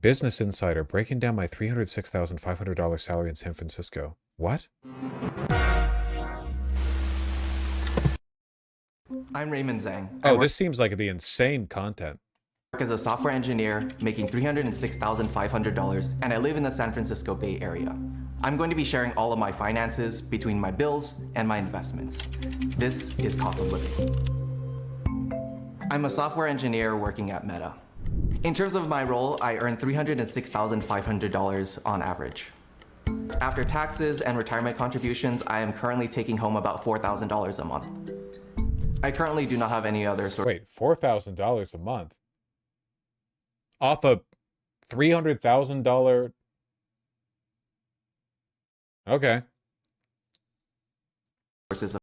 Business Insider breaking down my $306,500 salary in San Francisco. What? I'm Raymond Zhang. Oh, this seems like it'd be insane content. I work as a software engineer making $306,500, and I live in the San Francisco Bay Area. I'm going to be sharing all of my finances between my bills and my investments. This is cost of living. I'm a software engineer working at Meta. In terms of my role, I earn $306,500 on average. After taxes and retirement contributions, I am currently taking home about $4,000 a month. I currently do not have any other sort. Wait, $4,000 a month? Off a $300,000? Okay. Sources of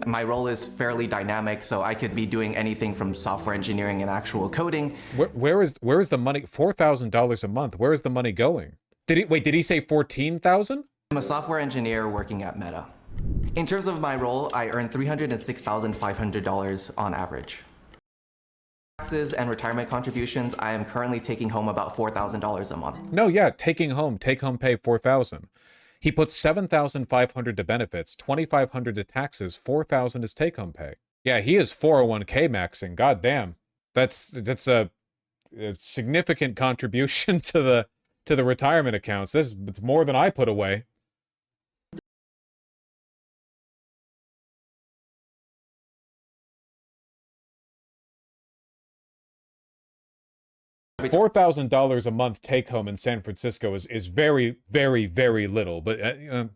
My role is fairly dynamic, so I could be doing anything from software engineering and actual coding. Where is the money? $4,000 a month. Where is the money going? Did he say 14,000? I'm a software engineer working at Meta. In terms of my role, I earn $306,500 on average. Taxes and retirement contributions, I am currently taking home about $4,000 a month. No, yeah, take home pay 4,000. He puts 7,500 to benefits, 2,500 to taxes, 4,000 is take home pay. Yeah, he is 401k maxing. God damn, that's a significant contribution to the retirement accounts. This is more than I put away. $4,000 a month take home in San Francisco is very, very, very little. But in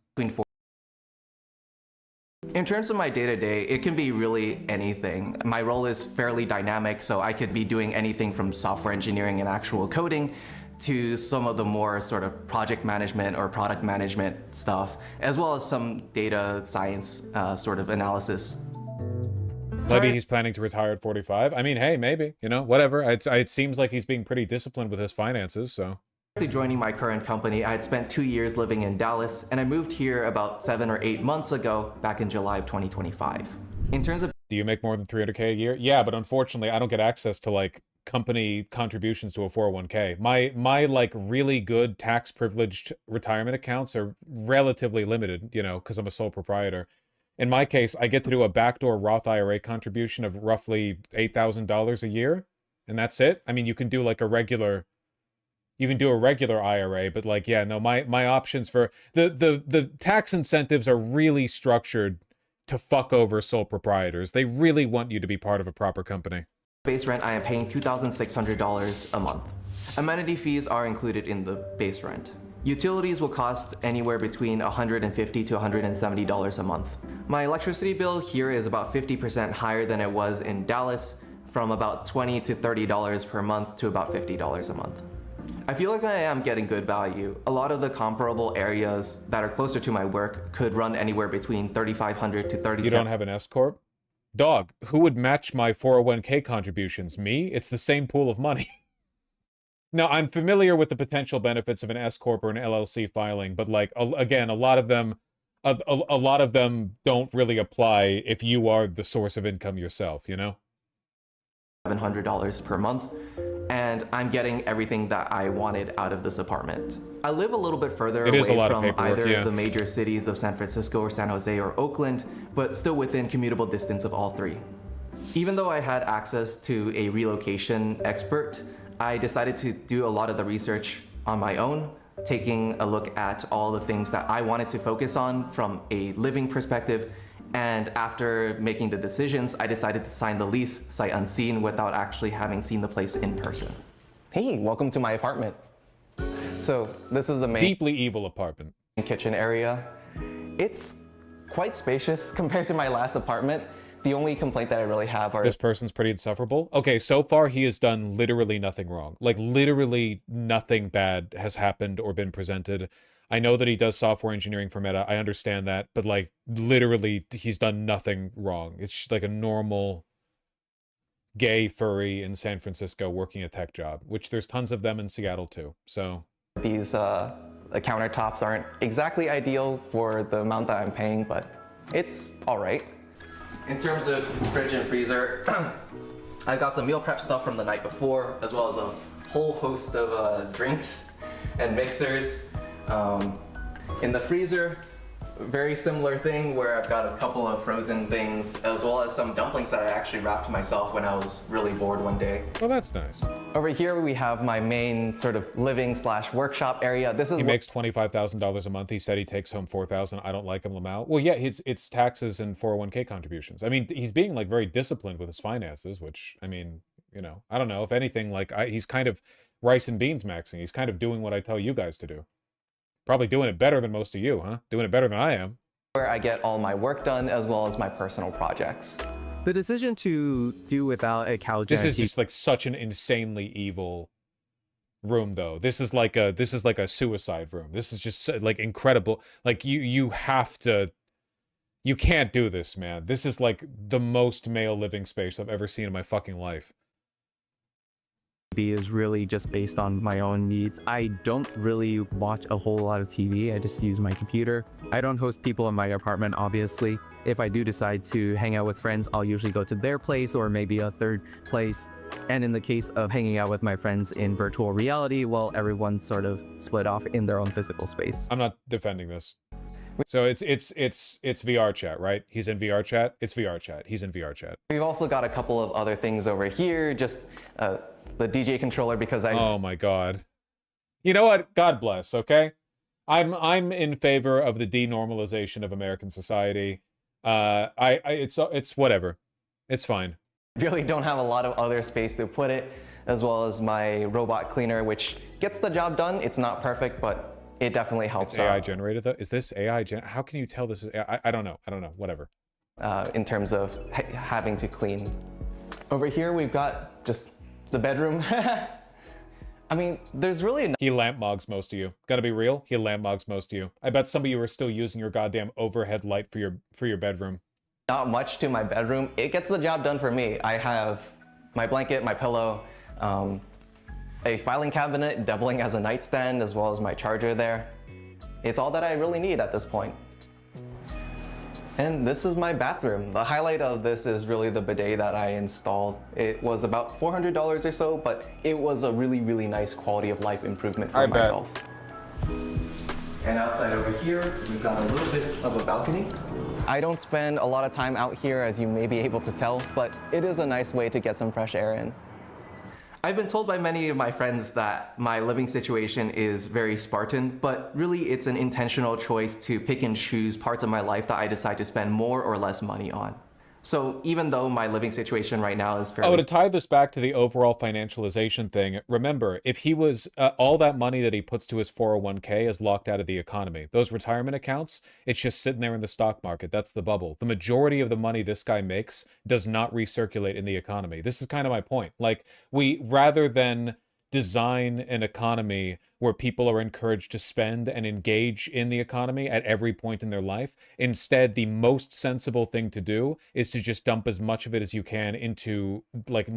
terms of my day-to-day, it can be really anything. My role is fairly dynamic, so I could be doing anything from software engineering and actual coding to some of the more sort of project management or product management stuff, as well as some data science sort of analysis. Maybe he's planning to retire at 45. I mean, hey, maybe, you know, whatever. It seems like he's being pretty disciplined with his finances, so. After joining my current company, I had spent 2 years living in Dallas, and I moved here about 7 or 8 months ago, back in July of 2025. In terms of... Do you make more than $300K a year? Yeah, but unfortunately, I don't get access to, like, company contributions to a 401k. My like, really good tax-privileged retirement accounts are relatively limited, you know, because I'm a sole proprietor. In my case, I get to do a backdoor Roth IRA contribution of roughly $8,000 a year, and that's it. I mean, you can do like a regular IRA, but like, yeah, no, my options for the tax incentives are really structured to fuck over sole proprietors. They really want you to be part of a proper company. Base rent, I am paying $2,600 a month. Amenity fees are included in the base rent. Utilities will cost anywhere between $150 to $170 a month. My electricity bill here is about 50% higher than it was in Dallas, from about $20 to $30 per month to about $50 a month. I feel like I am getting good value. A lot of the comparable areas that are closer to my work could run anywhere between $3,500 to $3,700. You don't have an S-Corp? Dog, who would match my 401k contributions? Me? It's the same pool of money. Now, I'm familiar with the potential benefits of an S-Corp or an LLC filing, but like, again, a lot of them don't really apply if you are the source of income yourself, you know? $700 per month, and I'm getting everything that I wanted out of this apartment. I live a little bit further away from either the major cities of San Francisco or San Jose or Oakland, but still within commutable distance of all three. Even though I had access to a relocation expert, I decided to do a lot of the research on my own, taking a look at all the things that I wanted to focus on from a living perspective. And after making the decisions, I decided to sign the lease sight unseen without actually having seen the place in person. Hey, welcome to my apartment. So this is the main deeply evil apartment kitchen area. It's quite spacious compared to my last apartment. The only complaint that I really have are... This person's pretty insufferable. Okay, so far he has done literally nothing wrong. Like, literally nothing bad has happened or been presented. I know that he does software engineering for Meta. I understand that. But, like, literally, he's done nothing wrong. It's just like a normal gay furry in San Francisco working a tech job, which there's tons of them in Seattle, too. So... These The countertops aren't exactly ideal for the amount that I'm paying, but it's all right. In terms of fridge and freezer, I got some meal prep stuff from the night before, as well as a whole host of drinks and mixers. In the freezer, very similar thing where I've got a couple of frozen things, as well as some dumplings that I actually wrapped myself when I was really bored one day. Well, that's nice. Over here we have my main sort of living/workshop area. He makes $25,000 a month. He said he takes home $4,000. I don't like him, Lamau. Well, yeah, it's taxes and 401k contributions. I mean, he's being like very disciplined with his finances, which, I mean, you know, I don't know. If anything, like he's kind of rice and beans maxing. He's kind of doing what I tell you guys to do. Probably doing it better than most of you, huh? Doing it better than I am. Where I get all my work done as well as my personal projects. The decision to do without a couch. This is just like such an insanely evil room, though. This is like a suicide room. This is just like incredible. Like you have to. You can't do this, man. This is like the most male living space I've ever seen in my fucking life. Is really just based on my own needs. I don't really watch a whole lot of TV. I just use my computer. I don't host people in my apartment, obviously. If I do decide to hang out with friends, I'll usually go to their place or maybe a third place. And in the case of hanging out with my friends in virtual reality, well, everyone's sort of split off in their own physical space. I'm not defending this. So it's VR chat, right? He's in VR chat. It's VR chat. He's in VR chat. We've also got a couple of other things over here. Just the DJ controller because Oh my God. You know what? God bless. Okay, I'm in favor of the denormalization of American society. It's whatever. It's fine. Really don't have a lot of other space to put it, as well as my robot cleaner, which gets the job done. It's not perfect, but it definitely helps. It's AI generated though. Is this AI? How can you tell this is AI? I don't know. Whatever. In terms of having to clean. Over here we've got just the bedroom. I mean, there's really He lamp mogs most of you. Gotta be real. He lamp mogs most of you. I bet some of you are still using your goddamn overhead light for your bedroom. Not much to my bedroom. It gets the job done for me. I have my blanket, my pillow, a filing cabinet doubling as a nightstand, as well as my charger there. It's all that I really need at this point. And this is my bathroom. The highlight of this is really the bidet that I installed. It was about $400 or so, but it was a really, really nice quality of life improvement for myself. And outside over here, we've got a little bit of a balcony. I don't spend a lot of time out here, as you may be able to tell, but it is a nice way to get some fresh air in. I've been told by many of my friends that my living situation is very Spartan, but really it's an intentional choice to pick and choose parts of my life that I decide to spend more or less money on. So even though my living situation right now is fairly... Oh, to tie this back to the overall financialization thing, remember, if he was, all that money that he puts to his 401k is locked out of the economy. Those retirement accounts, it's just sitting there in the stock market. That's the bubble. The majority of the money this guy makes does not recirculate in the economy. This is kind of my point. Like, rather than design an economy where people are encouraged to spend and engage in the economy at every point in their life. Instead, the most sensible thing to do is to just dump as much of it as you can into like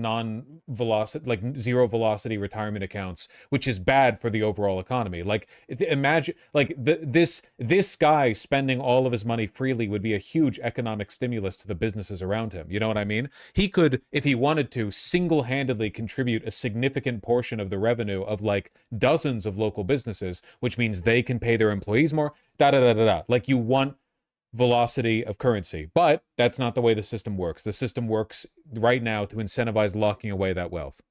zero velocity retirement accounts, which is bad for the overall economy. Like imagine like this guy spending all of his money freely would be a huge economic stimulus to the businesses around him. You know what I mean? He could, if he wanted to, single-handedly contribute a significant portion of the revenue of like dozens of local businesses, which means they can pay their employees more, Like you want velocity of currency, but that's not the way the system works. The system works right now to incentivize locking away that wealth.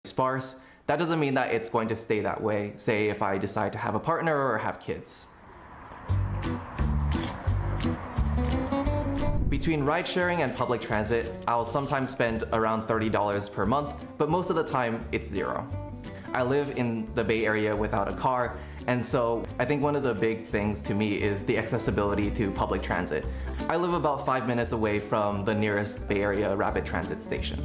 Sparse. That doesn't mean that it's going to stay that way, say if I decide to have a partner or have kids. Between ride sharing and public transit, I'll sometimes spend around $30 per month, but most of the time it's zero. I live in the Bay Area without a car, and so I think one of the big things to me is the accessibility to public transit. I live about 5 minutes away from the nearest Bay Area rapid transit station.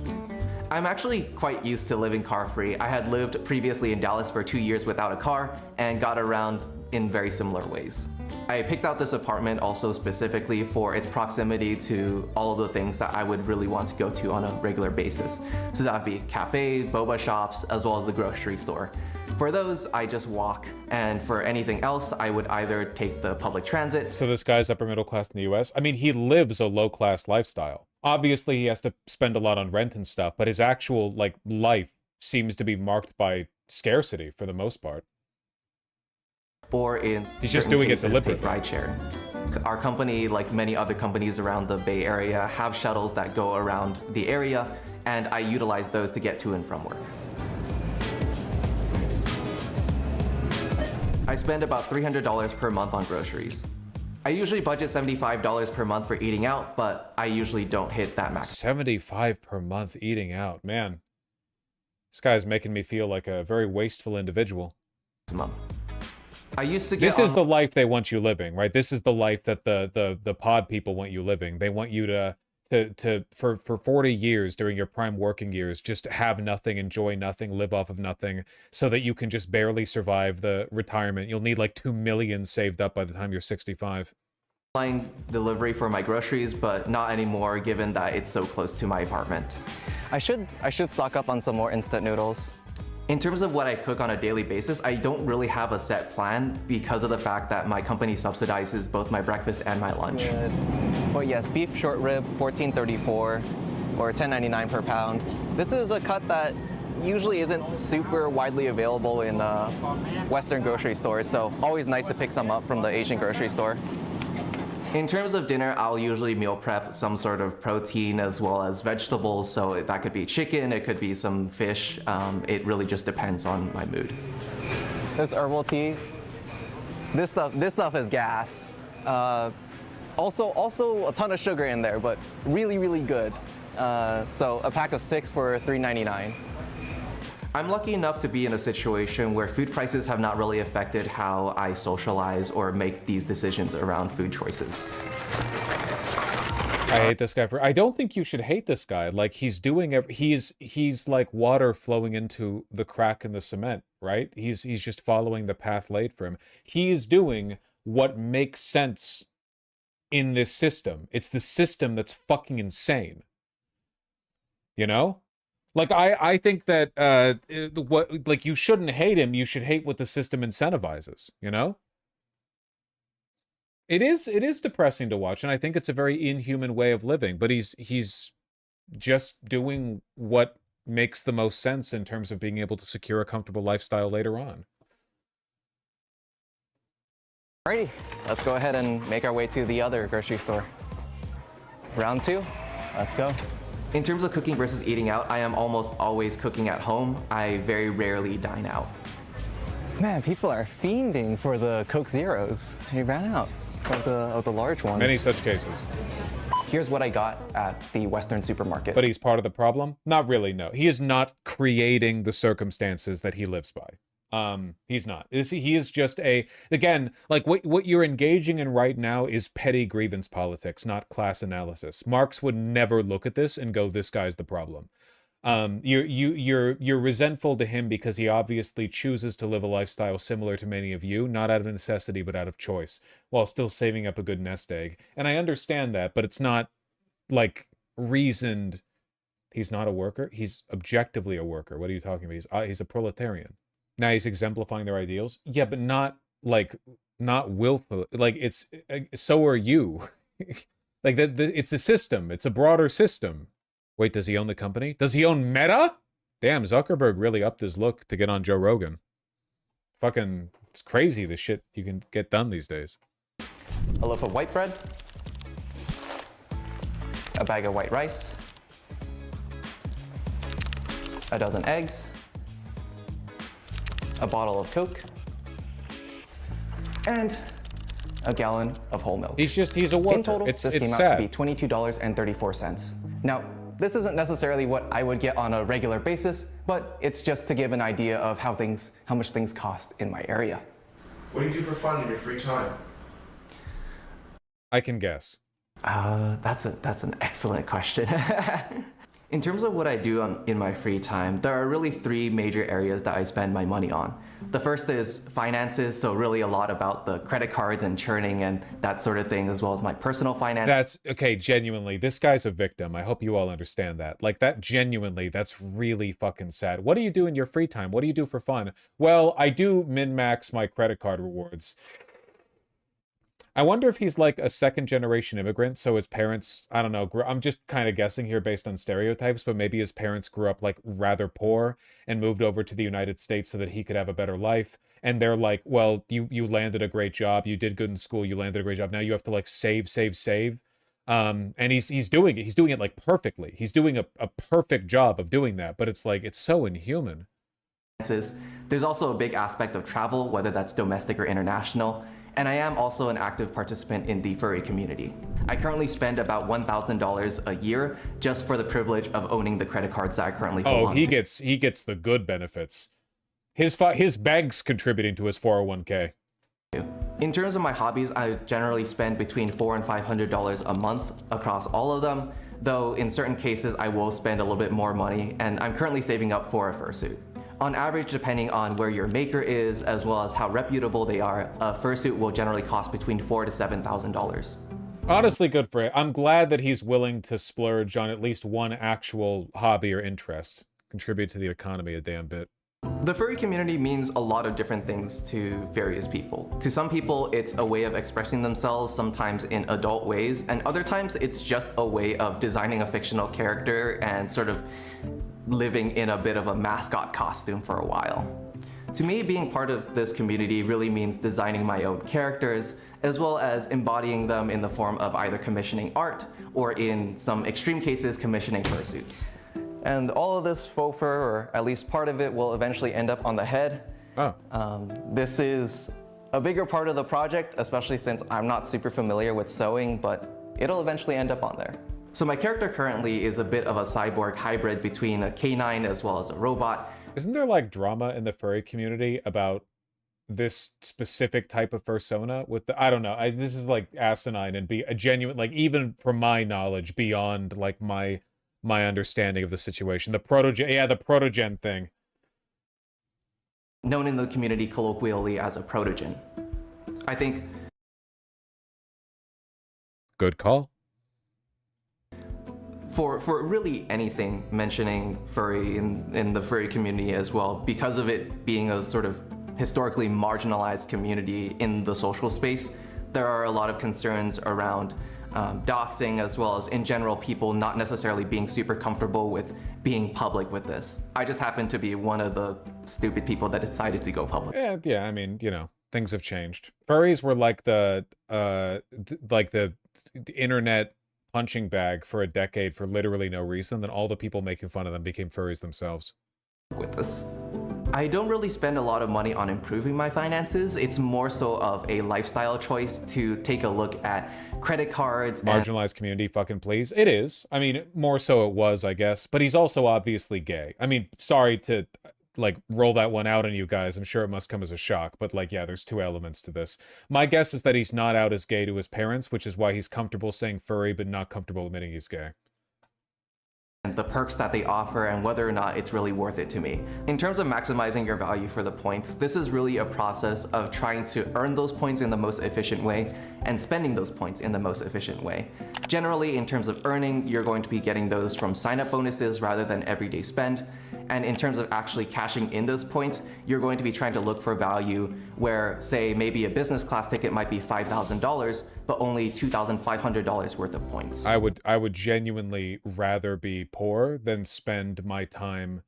I'm actually quite used to living car-free. I had lived previously in Dallas for 2 years without a car and got around in very similar ways. I picked out this apartment also specifically for its proximity to all of the things that I would really want to go to on a regular basis. So that would be cafes, boba shops, as well as the grocery store. For those, I just walk, and for anything else, I would either take the public transit. So this guy's upper middle class in the US? I mean, he lives a low class lifestyle. Obviously, he has to spend a lot on rent and stuff, but his actual, like, life seems to be marked by scarcity for the most part. Or in he's just doing it deliberately. Ride sharing. Our company, like many other companies around the Bay Area, have shuttles that go around the area, and I utilize those to get to and from work. I spend about $300 per month on groceries. I usually budget $75 per month for eating out, but I usually don't hit that max. $75 per month eating out, man. This guy's making me feel like a very wasteful individual. I used to get This is the life they want you living, right? This is the life that the pod people want you living. They want you to for 40 years during your prime working years, just have nothing, enjoy nothing, live off of nothing, so that you can just barely survive the retirement. You'll need like $2 million saved up by the time you're 65. Online delivery for my groceries, but not anymore given that it's so close to my apartment. I should stock up on some more instant noodles. In terms of what I cook on a daily basis, I don't really have a set plan because of the fact that my company subsidizes both my breakfast and my lunch. Good. But yes, beef short rib, $14.34 or $10.99 per pound. This is a cut that usually isn't super widely available in Western grocery stores, so always nice to pick some up from the Asian grocery store. In terms of dinner, I'll usually meal prep some sort of protein as well as vegetables. So that could be chicken, it could be some fish. It really just depends on my mood. This herbal tea, this stuff is gas. Also a ton of sugar in there, but really, really good. So a pack of 6 for $3.99. I'm lucky enough to be in a situation where food prices have not really affected how I socialize or make these decisions around food choices. I hate this guy for. I don't think you should hate this guy. Like he's doing. He's like water flowing into the crack in the cement, right? He's just following the path laid for him. He is doing what makes sense in this system. It's the system that's fucking insane. You know? Like, I think that, like, you shouldn't hate him. You should hate what the system incentivizes, you know? It is depressing to watch, and I think it's a very inhuman way of living, but he's just doing what makes the most sense in terms of being able to secure a comfortable lifestyle later on. Alrighty, let's go ahead and make our way to the other grocery store. Round 2, let's go. In terms of cooking versus eating out, I am almost always cooking at home. I very rarely dine out. Man, people are fiending for the Coke Zeros. They ran out of the large ones. Many such cases. Here's what I got at the Western supermarket. But he's part of the problem? Not really, no. He is not creating the circumstances that he lives by. He's not. He is just again, like what you're engaging in right now is petty grievance politics, not class analysis. Marx would never look at this and go, this guy's the problem. You're resentful to him because he obviously chooses to live a lifestyle similar to many of you, not out of necessity, but out of choice, while still saving up a good nest egg. And I understand that, but it's not like reasoned. He's not a worker. He's objectively a worker. What are you talking about? He's a proletarian. Now he's exemplifying their ideals. Yeah, but not willful. Like it's so are you. Like it's the system. It's a broader system. Wait, does he own the company? Does he own Meta? Damn, Zuckerberg really upped his look to get on Joe Rogan. Fucking, it's crazy the shit you can get done these days. A loaf of white bread. A bag of white rice. A dozen eggs. A bottle of Coke, and a gallon of whole milk. He's a worker. In total, this came out to be $22.34. Now, this isn't necessarily what I would get on a regular basis, but it's just to give an idea of how much things cost in my area. What do you do for fun in your free time? I can guess. That's an excellent question. In terms of what I do in my free time, there are really three major areas that I spend my money on. The first is finances, so really a lot about the credit cards and churning and that sort of thing, as well as my personal finance. That's okay, genuinely, this guy's a victim. I hope you all understand that. Like, that genuinely, that's really fucking sad. What do you do in your free time? What do you do for fun? Well, I do min-max my credit card rewards. I wonder if he's like a second-generation immigrant, so his parents, I don't know, I'm just kind of guessing here based on stereotypes, but maybe his parents grew up like rather poor and moved over to the United States so that he could have a better life. And they're like, well, you landed a great job, you did good in school, you landed a great job, now you have to like save. And he's doing it like perfectly. He's doing a perfect job of doing that, but it's like, it's so inhuman. There's also a big aspect of travel, whether that's domestic or international. And I am also an active participant in the furry community. I currently spend about $1,000 a year just for the privilege of owning the credit cards that I currently hold on to. He gets the good benefits. His bank's contributing to his 401k. In terms of my hobbies, I generally spend between $400 and $500 a month across all of them, though in certain cases I will spend a little bit more money, and I'm currently saving up for a fursuit. On average, depending on where your maker is, as well as how reputable they are, a fursuit will generally cost between $4,000 to $7,000. Honestly, good for it. I'm glad that he's willing to splurge on at least one actual hobby or interest. Contribute to the economy a damn bit. The furry community means a lot of different things to various people. To some people, it's a way of expressing themselves, sometimes in adult ways, and other times it's just a way of designing a fictional character and sort of living in a bit of a mascot costume for a while. To me, being part of this community really means designing my own characters, as well as embodying them in the form of either commissioning art, or in some extreme cases, commissioning fursuits. And all of this faux fur, or at least part of it, will eventually end up on the head. Oh. This is a bigger part of the project, especially since I'm not super familiar with sewing, but it'll eventually end up on there. So my character currently is a bit of a cyborg hybrid between a canine as well as a robot. Isn't there like drama in the furry community about this specific type of fursona with the, I don't know, this is like asinine and be a genuine, like even from my knowledge beyond like my understanding of the situation. The protogen thing. Known in the community colloquially as a protogen. I think. Good call. For really anything mentioning furry in the furry community as well, because of it being a sort of historically marginalized community in the social space, there are a lot of concerns around doxing, as well as in general people not necessarily being super comfortable with being public with this. I just happen to be one of the stupid people that decided to go public. Yeah, I mean, you know, things have changed. Furries were like the internet punching bag for a decade for literally no reason, then all the people making fun of them became furries themselves. With this, I don't really spend a lot of money on improving my finances. It's more so of a lifestyle choice to take a look at credit cards. Marginalized community, fucking please. It is. I mean, more so it was, I guess. But he's also obviously gay. I mean, sorry to like roll that one out on you guys. I'm sure it must come as a shock, but like, yeah, there's two elements to this. My guess is that he's not out as gay to his parents, which is why he's comfortable saying furry, but not comfortable admitting he's gay. The perks that they offer and whether or not it's really worth it to me. In terms of maximizing your value for the points, this is really a process of trying to earn those points in the most efficient way and spending those points in the most efficient way. Generally, in terms of earning, you're going to be getting those from sign-up bonuses rather than everyday spend. And in terms of actually cashing in those points, you're going to be trying to look for value where, say, maybe a business class ticket might be $5,000, but only $2,500 worth of points. I would genuinely rather be poor than spend my time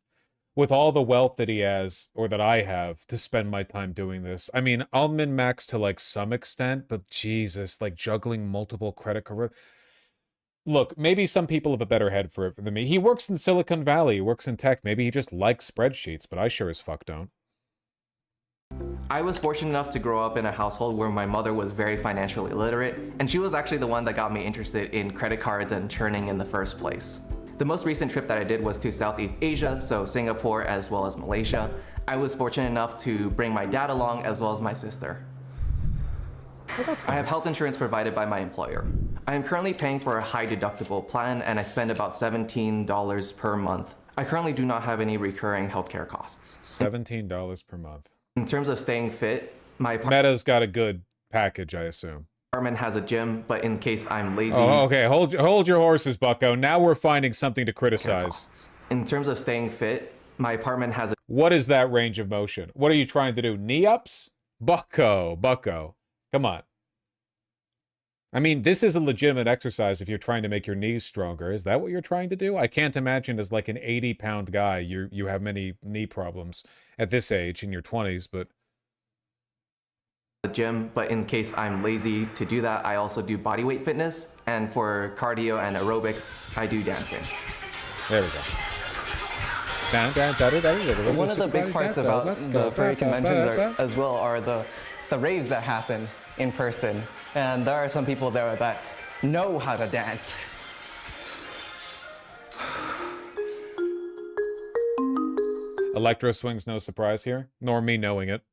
with all the wealth that he has, or that I have, to spend my time doing this. I mean, I'll min-max to like some extent, but Jesus, like juggling multiple credit cards. Look, maybe some people have a better head for it than me. He works in Silicon Valley, he works in tech. Maybe he just likes spreadsheets, but I sure as fuck don't. I was fortunate enough to grow up in a household where my mother was very financially literate, and she was actually the one that got me interested in credit cards and churning in the first place. The most recent trip that I did was to Southeast Asia, so Singapore as well as Malaysia. I was fortunate enough to bring my dad along as well as my sister. Well, that's nice. I have health insurance provided by my employer. I am currently paying for a high deductible plan and I spend about $17 per month. I currently do not have any recurring healthcare costs. $17 per month. In terms of staying fit, my Meta's got a good package, I assume. Apartment has a gym, but in case I'm lazy... Oh, okay. Hold your horses, bucko. Now we're finding something to criticize. In terms of staying fit, my apartment has a... What is that range of motion? What are you trying to do? Knee-ups? Bucko. Come on. I mean, this is a legitimate exercise if you're trying to make your knees stronger. Is that what you're trying to do? I can't imagine as like an 80-pound guy you have many knee problems at this age in your 20s, but... gym, but in case I'm lazy to do that, I also do bodyweight fitness, and for cardio and aerobics, I do dancing. There we go. One of the big parts about the furry conventions as well are the raves that happen in person, and there are some people there that know how to dance. Electro swings, no surprise here, nor me knowing it.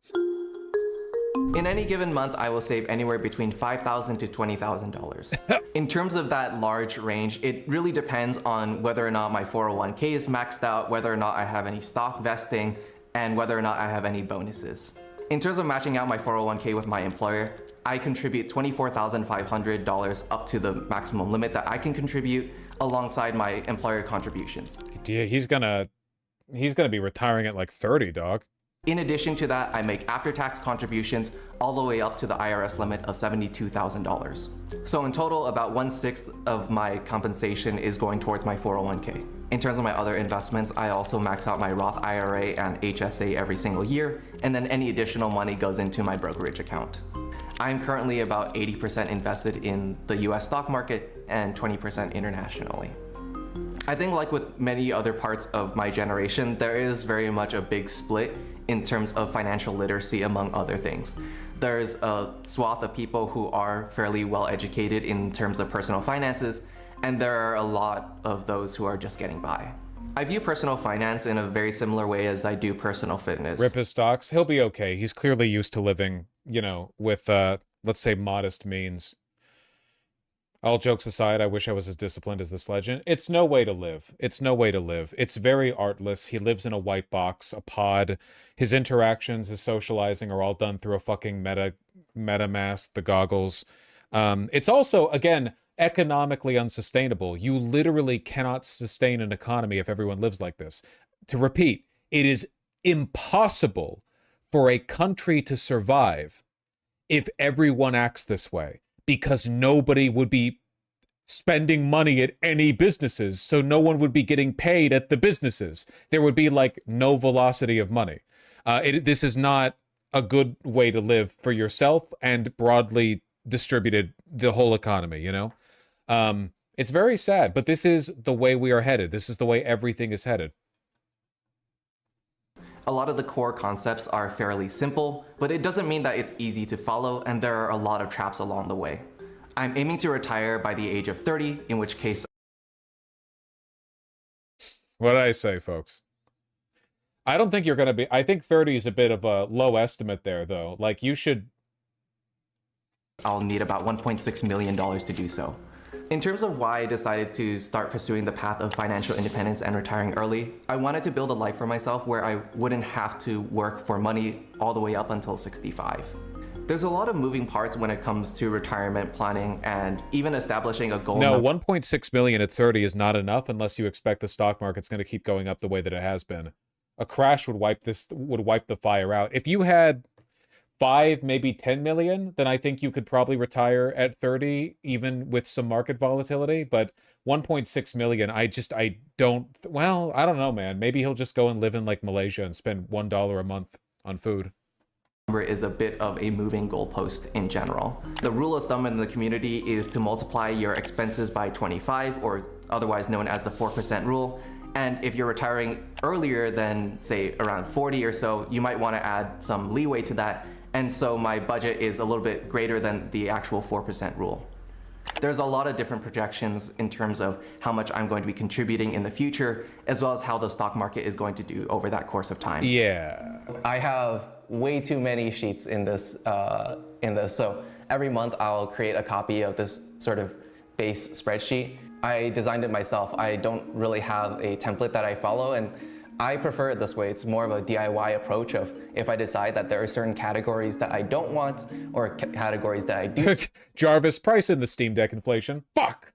In any given month, I will save anywhere between $5,000 to $20,000. In terms of that large range, it really depends on whether or not my 401k is maxed out, whether or not I have any stock vesting, and whether or not I have any bonuses. In terms of matching out my 401k with my employer, I contribute $24,500 up to the maximum limit that I can contribute alongside my employer contributions. Yeah, he's gonna be retiring at like 30, dog. In addition to that, I make after-tax contributions all the way up to the IRS limit of $72,000. So in total, about 1/6 of my compensation is going towards my 401k. In terms of my other investments, I also max out my Roth IRA and HSA every single year, and then any additional money goes into my brokerage account. I'm currently about 80% invested in the US stock market and 20% internationally. I think like with many other parts of my generation, there is very much a big split in terms of financial literacy, among other things. There's a swath of people who are fairly well educated in terms of personal finances, and there are a lot of those who are just getting by. I view personal finance in a very similar way as I do personal fitness. Rip his stocks. He'll be okay. He's clearly used to living, you know, with, let's say, modest means. All jokes aside, I wish I was as disciplined as this legend. It's no way to live. It's no way to live. It's very artless. He lives in a white box, a pod. His interactions, his socializing are all done through a fucking MetaMask, the goggles. It's also, again, economically unsustainable. You literally cannot sustain an economy if everyone lives like this. To repeat, it is impossible for a country to survive if everyone acts this way, because nobody would be spending money at any businesses, so no one would be getting paid at the businesses. There would be like no velocity of money. This is not a good way to live for yourself and broadly distributed the whole economy, you know? It's very sad, but this is the way we are headed. This is the way everything is headed. A lot of the core concepts are fairly simple, but it doesn't mean that it's easy to follow, and there are a lot of traps along the way. I'm aiming to retire by the age of 30, in which case... What did I say, folks? I don't think you're going to be... I think 30 is a bit of a low estimate there, though. Like, you should... I'll need about $1.6 million to do so. In terms of why I decided to start pursuing the path of financial independence and retiring early, I wanted to build a life for myself where I wouldn't have to work for money all the way up until 65. There's a lot of moving parts when it comes to retirement planning and even establishing a goal. No, 1.6 million at 30 is not enough unless you expect the stock market's going to keep going up the way that it has been. A crash would wipe the fire out. If you had 5, maybe 10 million, then I think you could probably retire at 30, even with some market volatility. But 1.6 million, I don't, well, I don't know, man. Maybe he'll just go and live in like Malaysia and spend $1 a month on food. Is a bit of a moving goalpost in general. The rule of thumb in the community is to multiply your expenses by 25, or otherwise known as the 4% rule. And if you're retiring earlier than, say, around 40 or so, you might want to add some leeway to that. And so my budget is a little bit greater than the actual 4% rule. There's a lot of different projections in terms of how much I'm going to be contributing in the future, as well as how the stock market is going to do over that course of time. Yeah. I have way too many sheets in this. So every month I'll create a copy of this sort of base spreadsheet. I designed it myself. I don't really have a template that I follow, and I prefer it this way. It's more of a DIY approach of if I decide that there are certain categories that I don't want or categories that I do. Jarvis, price in the Steam Deck inflation. Fuck!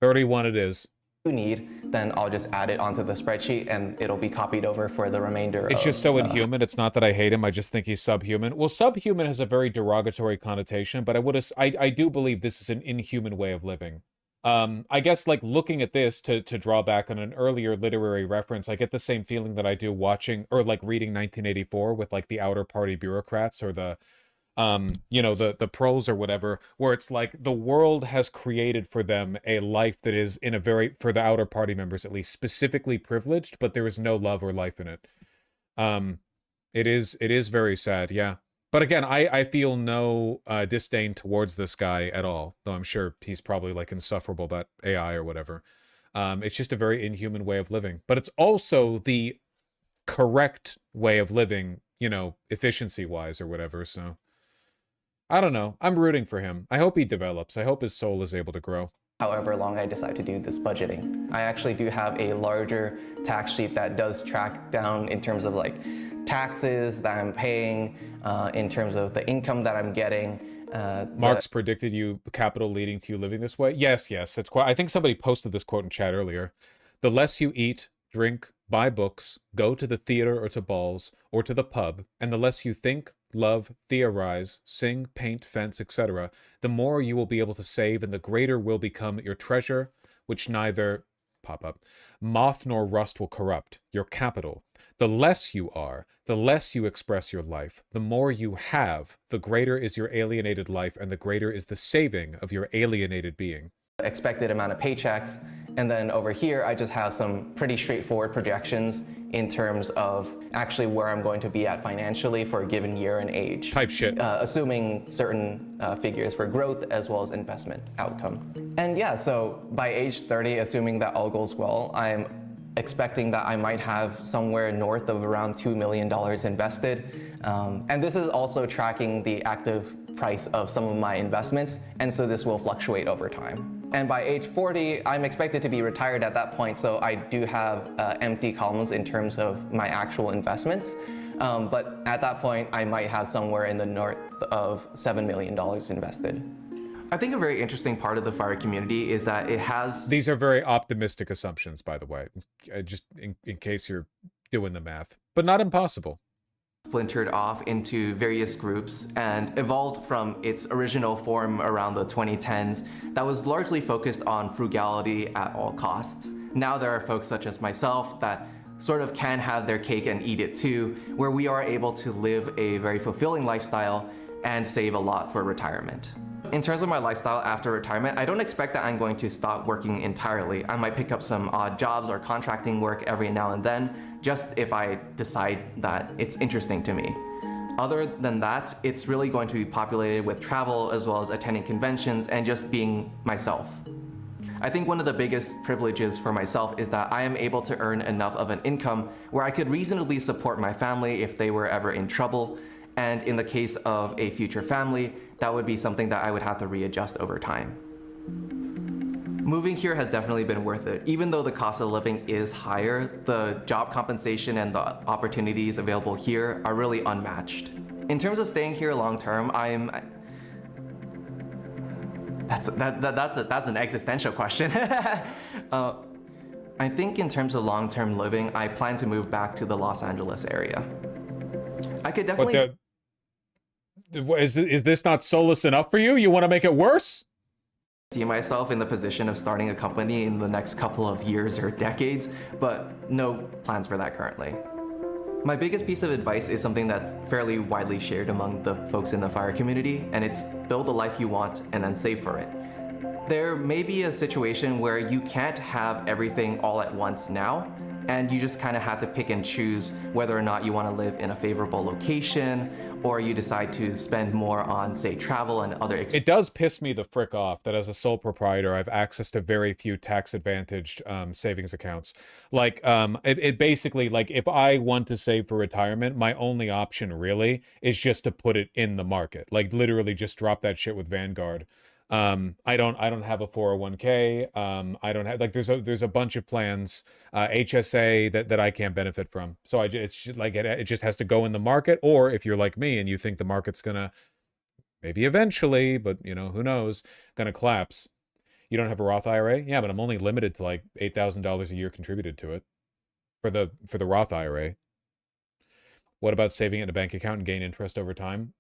31 it is. Need, then I'll just add it onto the spreadsheet and it'll be copied over for the remainder. It's just so inhuman. It's not that I hate him. I just think he's subhuman. Well, subhuman has a very derogatory connotation, but I do believe this is an inhuman way of living. I guess like looking at this to draw back on an earlier literary reference, I get the same feeling that I do watching or like reading 1984 with like the outer party bureaucrats or the you know, the pros or whatever, where it's like the world has created for them a life that is in a very, for the outer party members at least, specifically privileged, but there is no love or life in it. It is very sad, yeah. But again, I feel no disdain towards this guy at all, though I'm sure he's probably like insufferable about AI or whatever. It's just a very inhuman way of living, but it's also the correct way of living, you know, efficiency-wise or whatever, so... I don't know. I'm rooting for him. I hope he develops. I hope his soul is able to grow. However long I decide to do this budgeting. I actually do have a larger tax sheet that does track down in terms of like taxes that I'm paying, in terms of the income that I'm getting. Mark's predicted you capital leading to you living this way. Yes, it's quite. I think somebody posted this quote in chat earlier. The less you eat, drink, buy books, go to the theater or to balls or to the pub, and the less you think, love, theorize, sing, paint, fence, etc., the more you will be able to save, and the greater will become your treasure, which neither moth nor rust will corrupt, your capital. The less you are, the less you express your life. The more you have, the greater is your alienated life, and the greater is the saving of your alienated being. Expected amount of paychecks, and then over here I just have some pretty straightforward projections in terms of actually where I'm going to be at financially for a given year and age. Type shit. Assuming certain figures for growth as well as investment outcome. And yeah, so by age 30, assuming that all goes well, I'm expecting that I might have somewhere north of around $2 million invested. And this is also tracking the active price of some of my investments, and so this will fluctuate over time. And by age 40, I'm expected to be retired at that point, so I do have empty columns in terms of my actual investments. But at that point, I might have somewhere in the north of $7 million invested. I think a very interesting part of the FIRE community is that it has... These are very optimistic assumptions, by the way, just in case you're doing the math, but not impossible. Splintered off into various groups and evolved from its original form around the 2010s that was largely focused on frugality at all costs. Now there are folks such as myself that sort of can have their cake and eat it too, where we are able to live a very fulfilling lifestyle and save a lot for retirement. In terms of my lifestyle after retirement, I don't expect that I'm going to stop working entirely. I might pick up some odd jobs or contracting work every now and then, just if I decide that it's interesting to me. Other than that, it's really going to be populated with travel as well as attending conventions and just being myself. I think one of the biggest privileges for myself is that I am able to earn enough of an income where I could reasonably support my family if they were ever in trouble, and in the case of a future family, that would be something that I would have to readjust over time. Moving here has definitely been worth it. Even though the cost of living is higher, the job compensation and the opportunities available here are really unmatched. In terms of staying here long term, that's an existential question. I think in terms of long-term living, I plan to move back to the Los Angeles area. I could definitely... Is this not solace enough for you? You want to make it worse? See myself in the position of starting a company in the next couple of years or decades, but no plans for that currently. My biggest piece of advice is something that's fairly widely shared among the folks in the FIRE community, and it's build the life you want and then save for it. There may be a situation where you can't have everything all at once now, and you just kind of have to pick and choose whether or not you want to live in a favorable location, or you decide to spend more on, say, travel and other... It does piss me the frick off that as a sole proprietor, I've access to very few tax-advantaged savings accounts. Like, it basically, like, if I want to save for retirement, my only option, really, is just to put it in the market. Like, literally just drop that shit with Vanguard. I don't have a 401k. I don't have, like, there's a bunch of plans, HSA that I can't benefit from. So it just has to go in the market. Or if you're like me and you think the market's gonna, maybe eventually, but you know, who knows, gonna collapse. You don't have a Roth IRA? Yeah, but I'm only limited to like $8,000 a year contributed to it for the Roth IRA. What about saving it in a bank account and gain interest over time?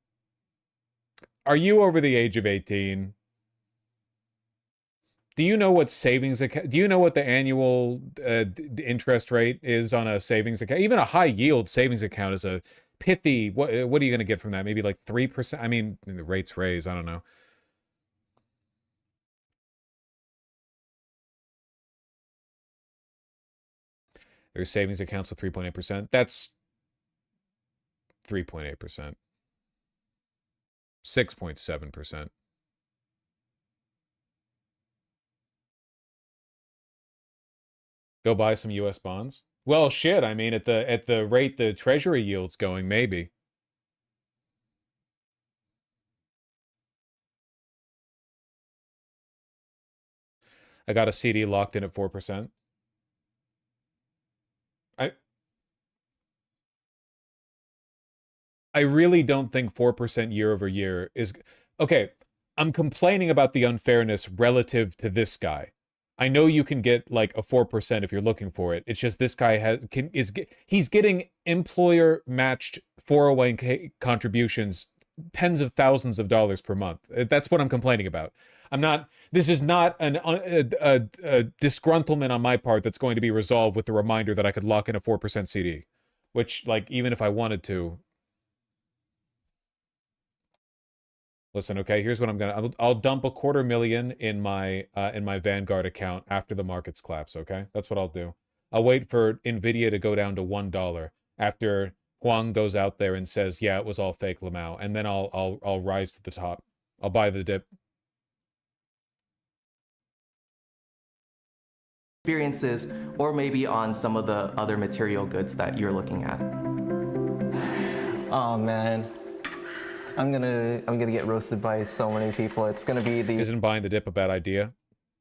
Are you over the age of 18? Do you know what savings account? Do you know what the annual interest rate is on a savings account? Even a high yield savings account is a pithy. What are you going to get from that? Maybe like 3%. I mean, the rates raise. I don't know. There's savings accounts with 3.8%. That's 3.8%. 6.7%. Go buy some US bonds? Well, shit, I mean, at the rate the treasury yield's going, maybe. I got a CD locked in at 4%. I really don't think 4% year over year is okay. I'm complaining about the unfairness relative to this guy. I know you can get like a 4% if you're looking for it. It's just this guy he's getting employer matched 401k contributions tens of thousands of dollars per month. That's what I'm complaining about. This is not a disgruntlement on my part that's going to be resolved with the reminder that I could lock in a 4% CD, which, like, even if I wanted to. Listen, okay, here's what I'll dump $250,000 in my Vanguard account after the markets collapse, okay? That's what I'll do. I'll wait for Nvidia to go down to $1 after Huang goes out there and says, "Yeah, it was all fake, Lamau," and then I'll rise to the top. I'll buy the dip. Experiences, or maybe on some of the other material goods that you're looking at. Oh man. I'm gonna get roasted by so many people. It's gonna be the... Isn't buying the dip a bad idea?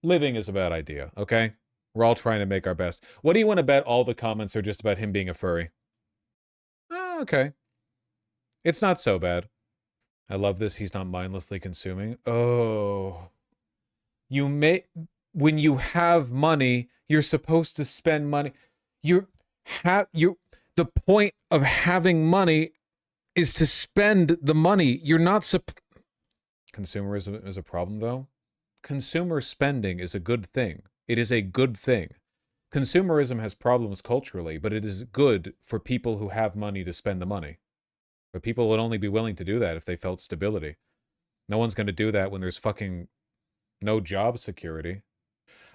Living is a bad idea, okay? We're all trying to make our best. What do you want to bet all the comments are just about him being a furry? Oh, okay. It's not so bad. I love this. He's not mindlessly consuming. Oh. When you have money, you're supposed to spend money. The point of having money is to spend the money. You're not Consumerism is a problem, though. Consumer spending is a good thing. It is a good thing. Consumerism has problems culturally, but it is good for people who have money to spend the money. But people would only be willing to do that if they felt stability. No one's going to do that when there's fucking no job security.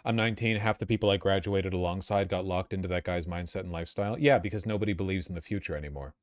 I'm 19. Half the people I graduated alongside got locked into that guy's mindset and lifestyle. Yeah, because nobody believes in the future anymore.